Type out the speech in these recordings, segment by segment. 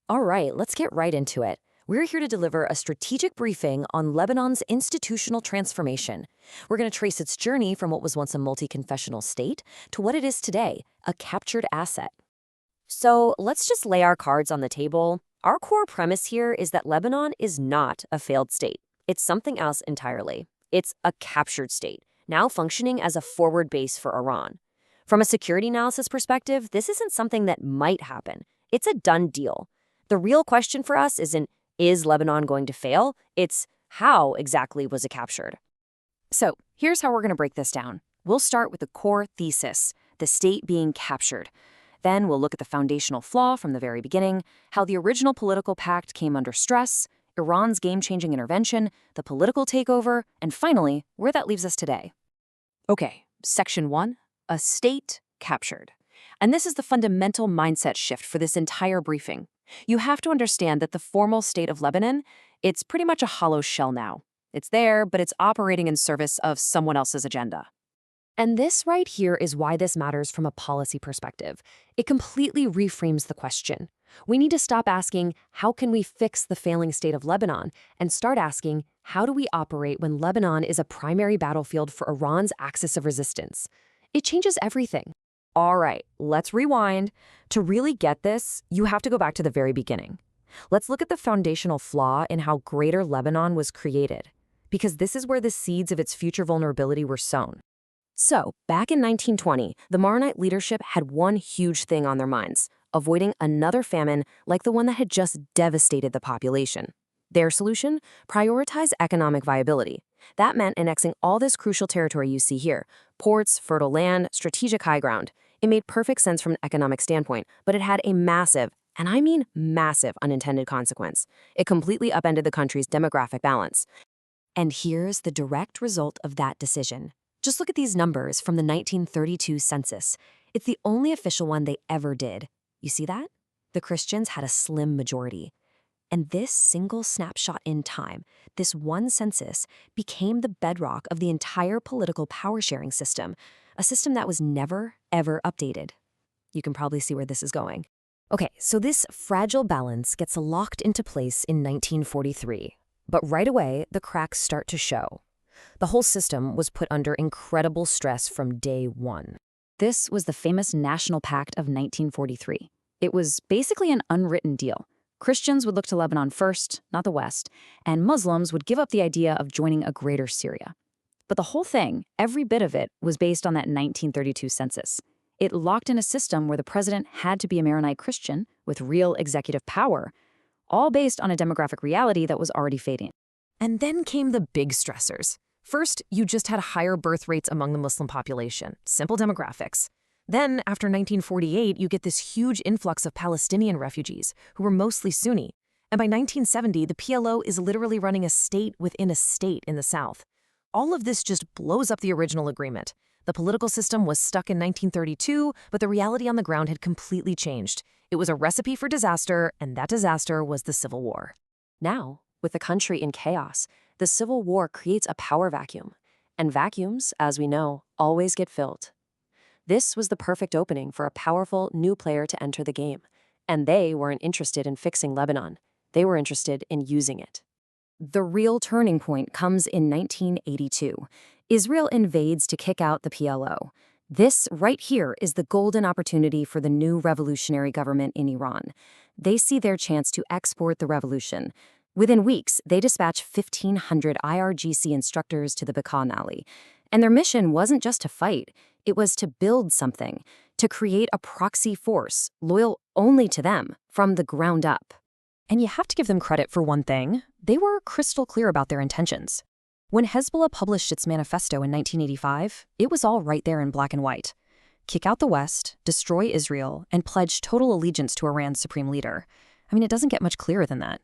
All right, let's get right into it. We're here to deliver a strategic briefing on Lebanon's institutional transformation. We're going to trace its journey from what was once a multi-confessional state to what it is today, a captured asset. So let's just lay our cards on the table. Our core premise here is that Lebanon is not a failed state. It's something else entirely. It's a captured state, now functioning as a forward base for Iran. From a security analysis perspective, this isn't something that might happen. It's a done deal. The real question for us isn't, is Lebanon going to fail? It's, how exactly was it captured? So here's how we're going to break this down. We'll start with the core thesis, the state being captured. Then we'll look at the foundational flaw from the very beginning, how the original political pact came under stress, Iran's game-changing intervention, the political takeover, and finally, where that leaves us today. Okay, Section 1, a state captured. And this is the fundamental mindset shift for this entire briefing. You have to understand that the formal state of Lebanon, it's pretty much a hollow shell now. It's there, but it's operating in service of someone else's agenda. And this right here is why this matters from a policy perspective. It completely reframes the question. We need to stop asking, how can we fix the failing state of Lebanon, and start asking, how do we operate when Lebanon is a primary battlefield for Iran's axis of resistance? It changes everything. All right, let's rewind. To really get this, you have to go back to the very beginning. Let's look at the foundational flaw in how Greater Lebanon was created, because this is where the seeds of its future vulnerability were sown. So, back in 1920, the Maronite leadership had one huge thing on their minds: avoiding another famine like the one that had just devastated the population. Their solution? Prioritize economic viability. That meant annexing all this crucial territory you see here: ports, fertile land, strategic high ground. It made perfect sense from an economic standpoint, but it had a massive, and I mean massive, unintended consequence. It completely upended the country's demographic balance. And here's the direct result of that decision. Just look at these numbers from the 1932 census. It's the only official one they ever did. You see that? The Christians had a slim majority. And this single snapshot in time, this one census, became the bedrock of the entire political power-sharing system, a system that was never, ever updated. You can probably see where this is going. Okay, so this fragile balance gets locked into place in 1943. But right away, the cracks start to show. The whole system was put under incredible stress from day one. This was the famous National Pact of 1943. It was basically an unwritten deal. Christians would look to Lebanon first, not the West, and Muslims would give up the idea of joining a greater Syria. But the whole thing, every bit of it, was based on that 1932 census. It locked in a system where the president had to be a Maronite Christian with real executive power, all based on a demographic reality that was already fading. And then came the big stressors. First, you just had higher birth rates among the Muslim population, simple demographics. Then, after 1948, you get this huge influx of Palestinian refugees, who were mostly Sunni. And by 1970, the PLO is literally running a state within a state in the South. All of this just blows up the original agreement. The political system was stuck in 1932, but the reality on the ground had completely changed. It was a recipe for disaster, and that disaster was the Civil War. Now, with the country in chaos, the Civil War creates a power vacuum. And vacuums, as we know, always get filled. This was the perfect opening for a powerful new player to enter the game. And they weren't interested in fixing Lebanon. They were interested in using it. The real turning point comes in 1982. Israel invades to kick out the PLO. This right here is the golden opportunity for the new revolutionary government in Iran. They see their chance to export the revolution. Within weeks, they dispatch 1,500 IRGC instructors to the Bekaa Valley. And their mission wasn't just to fight. It was to build something, to create a proxy force, loyal only to them, from the ground up. And you have to give them credit for one thing. They were crystal clear about their intentions. When Hezbollah published its manifesto in 1985, it was all right there in black and white. Kick out the West, destroy Israel, and pledge total allegiance to Iran's supreme leader. I mean, it doesn't get much clearer than that.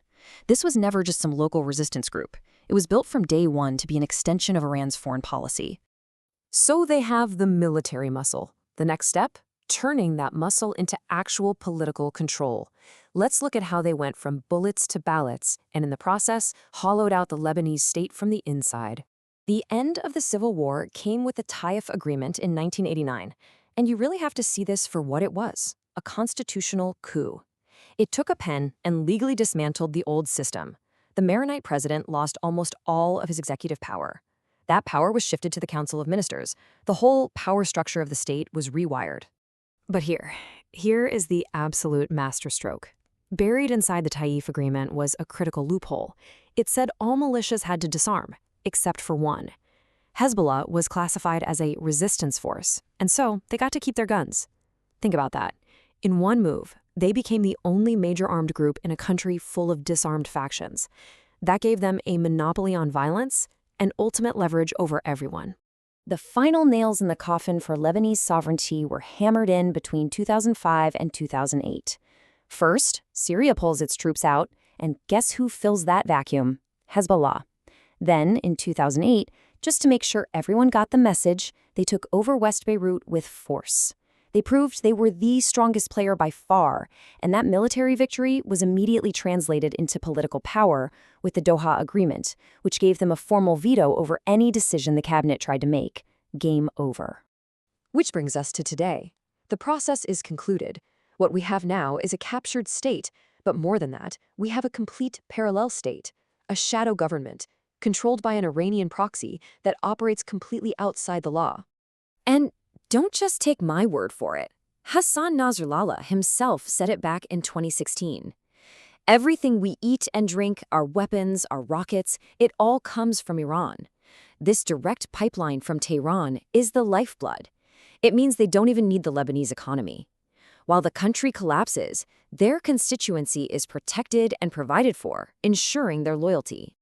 This was never just some local resistance group. It was built from day one to be an extension of Iran's foreign policy. So they have the military muscle. The next step? Turning that muscle into actual political control. Let's look at how they went from bullets to ballots, and in the process, hollowed out the Lebanese state from the inside. The end of the Civil War came with the Taif Agreement in 1989, and you really have to see this for what it was: a constitutional coup. It took a pen and legally dismantled the old system. The Maronite president lost almost all of his executive power. That power was shifted to the Council of Ministers. The whole power structure of the state was rewired. But here is the absolute masterstroke. Buried inside the Taif Agreement was a critical loophole. It said all militias had to disarm, except for one. Hezbollah was classified as a resistance force, and so they got to keep their guns. Think about that. In one move, they became the only major armed group in a country full of disarmed factions. That gave them a monopoly on violence and ultimate leverage over everyone. The final nails in the coffin for Lebanese sovereignty were hammered in between 2005 and 2008. First, Syria pulls its troops out, and guess who fills that vacuum? Hezbollah. Then, in 2008, just to make sure everyone got the message, they took over West Beirut with force. They proved they were the strongest player by far, and that military victory was immediately translated into political power with the Doha Agreement, which gave them a formal veto over any decision the cabinet tried to make. Game over. Which brings us to today. The process is concluded. What we have now is a captured state, but more than that, we have a complete parallel state, a shadow government, controlled by an Iranian proxy that operates completely outside the law. And don't just take my word for it. Hassan Nasrallah himself said it back in 2016. Everything we eat and drink, our weapons, our rockets, it all comes from Iran. This direct pipeline from Tehran is the lifeblood. It means they don't even need the Lebanese economy. While the country collapses, their constituency is protected and provided for, ensuring their loyalty.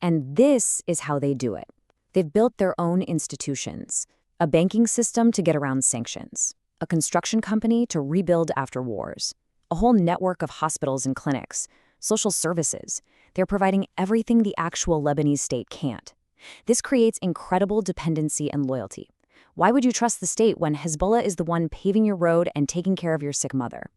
And this is how they do it. They've built their own institutions. A banking system to get around sanctions, a construction company to rebuild after wars, a whole network of hospitals and clinics, social services. They're providing everything the actual Lebanese state can't. This creates incredible dependency and loyalty. Why would you trust the state when Hezbollah is the one paving your road and taking care of your sick mother?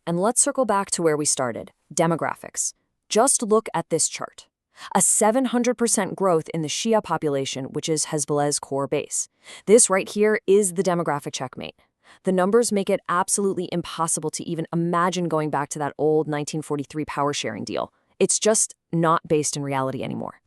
And let's circle back to where we started, demographics. Just look at this chart. A 700% growth in the Shia population, which is Hezbollah's core base. This right here is the demographic checkmate. The numbers make it absolutely impossible to even imagine going back to that old 1943 power-sharing deal. It's just not based in reality anymore.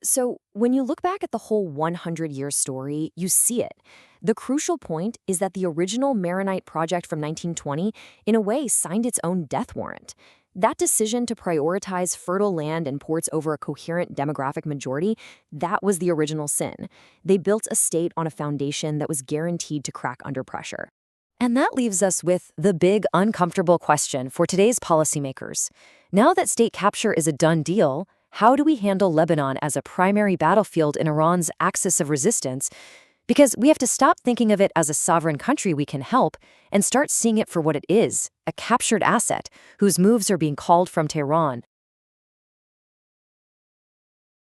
So when you look back at the whole 100-year story, you see it. The crucial point is that the original Maronite project from 1920, in a way, signed its own death warrant. That decision to prioritize fertile land and ports over a coherent demographic majority, that was the original sin. They built a state on a foundation that was guaranteed to crack under pressure. And that leaves us with the big, uncomfortable question for today's policymakers. Now that state capture is a done deal, how do we handle Lebanon as a primary battlefield in Iran's axis of resistance? Because we have to stop thinking of it as a sovereign country we can help and start seeing it for what it is, a captured asset whose moves are being called from Tehran,